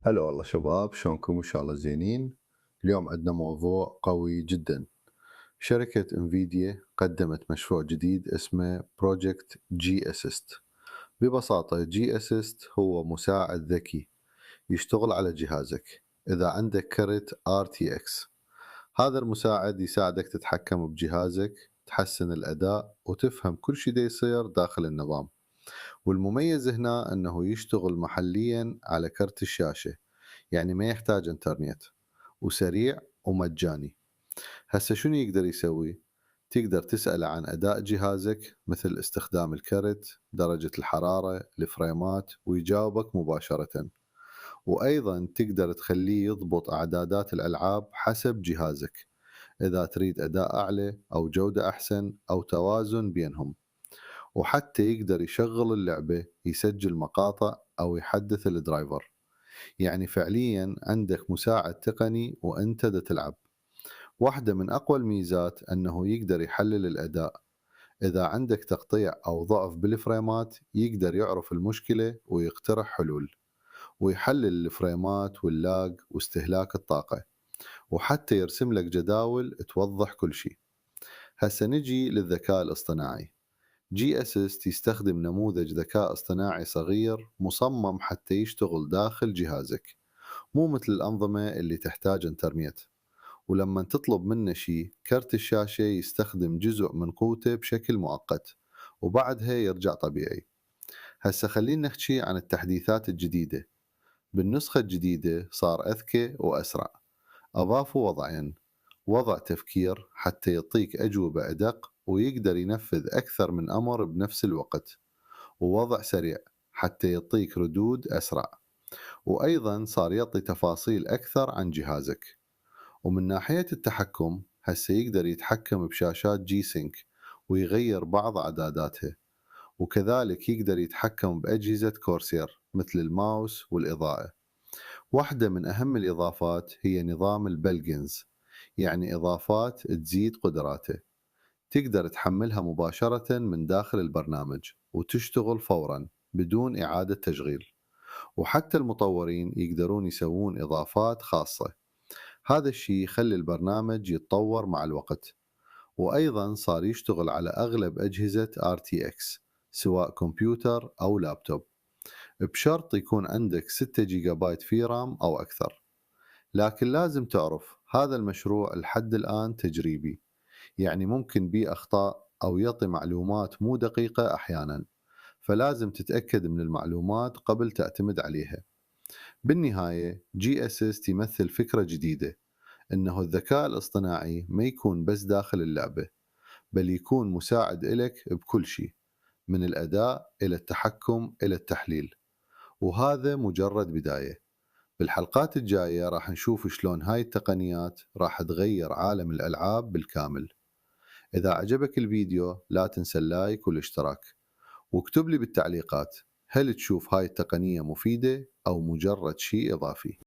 هلا والله شباب، شلونكم؟ ان شاء الله زينين. اليوم عندنا موضوع قوي جدا. شركة انفيديا قدمت مشروع جديد اسمه بروجكت جي اسيست. ببساطة جي اسيست هو مساعد ذكي يشتغل على جهازك اذا عندك كرت RTX. هذا المساعد يساعدك تتحكم بجهازك، تحسن الاداء وتفهم كل شيء دا يصير داخل النظام. والمميز هنا انه يشتغل محليا على كرت الشاشة، يعني ما يحتاج انترنت، وسريع ومجاني. هسه شنو يقدر يسوي؟ تقدر تسأله عن أداء جهازك مثل استخدام الكرت، درجة الحرارة، الفريمات، ويجاوبك مباشرة. وأيضا تقدر تخليه يضبط أعدادات الألعاب حسب جهازك، إذا تريد أداء أعلى أو جودة أحسن أو توازن بينهم. وحتى يقدر يشغل اللعبة، يسجل مقاطع أو يحدث الدرايفر. يعني فعليا عندك مساعد تقني وانت دا تلعب. واحدة من اقوى الميزات انه يقدر يحلل الاداء. اذا عندك تقطيع او ضعف بالفريمات يقدر يعرف المشكلة ويقترح حلول، ويحلل الفريمات واللاج واستهلاك الطاقة، وحتى يرسم لك جداول توضح كل شيء. هسه نجي للذكاء الاصطناعي. جي اسيست يستخدم نموذج ذكاء اصطناعي صغير مصمم حتى يشتغل داخل جهازك، مو مثل الأنظمة اللي تحتاج انترنت. ولما تطلب منه شيء، كرت الشاشة يستخدم جزء من قوته بشكل مؤقت، وبعدها يرجع طبيعي. هسه خلينا نحكي عن التحديثات الجديدة. بالنسخة الجديدة صار أذكى وأسرع. أضافوا وضعين: وضع تفكير حتى يعطيك أجوبة أدق ويقدر ينفذ أكثر من أمر بنفس الوقت، ووضع سريع حتى يعطيك ردود أسرع. وأيضا صار يعطي تفاصيل أكثر عن جهازك. ومن ناحية التحكم، هسه يقدر يتحكم بشاشات جي سينك ويغير بعض إعداداتها. وكذلك يقدر يتحكم بأجهزة كورسير مثل الماوس والإضاءة. واحدة من أهم الإضافات هي نظام البلجنز، يعني إضافات تزيد قدراته. تقدر تحملها مباشرة من داخل البرنامج وتشتغل فورا بدون إعادة تشغيل. وحتى المطورين يقدرون يسوون إضافات خاصة. هذا الشيء يخلي البرنامج يتطور مع الوقت. وأيضا صار يشتغل على أغلب أجهزة RTX، سواء كمبيوتر أو لابتوب، بشرط يكون عندك 6 جيجا بايت في رام أو أكثر. لكن لازم تعرف هذا المشروع لحد الآن تجريبي، يعني ممكن بيه أخطاء أو يعطي معلومات مو دقيقة أحيانا، فلازم تتأكد من المعلومات قبل تعتمد عليها. بالنهاية جي اسيست يمثل فكرة جديدة، انه الذكاء الاصطناعي ما يكون بس داخل اللعبة، بل يكون مساعد إلك بكل شيء، من الأداء إلى التحكم إلى التحليل. وهذا مجرد بداية. بالحلقات الجاية راح نشوف شلون هاي التقنيات راح تغير عالم الألعاب بالكامل. إذا عجبك الفيديو لا تنسى اللايك والاشتراك، واكتب لي بالتعليقات هل تشوف هاي التقنية مفيدة أو مجرد شيء إضافي.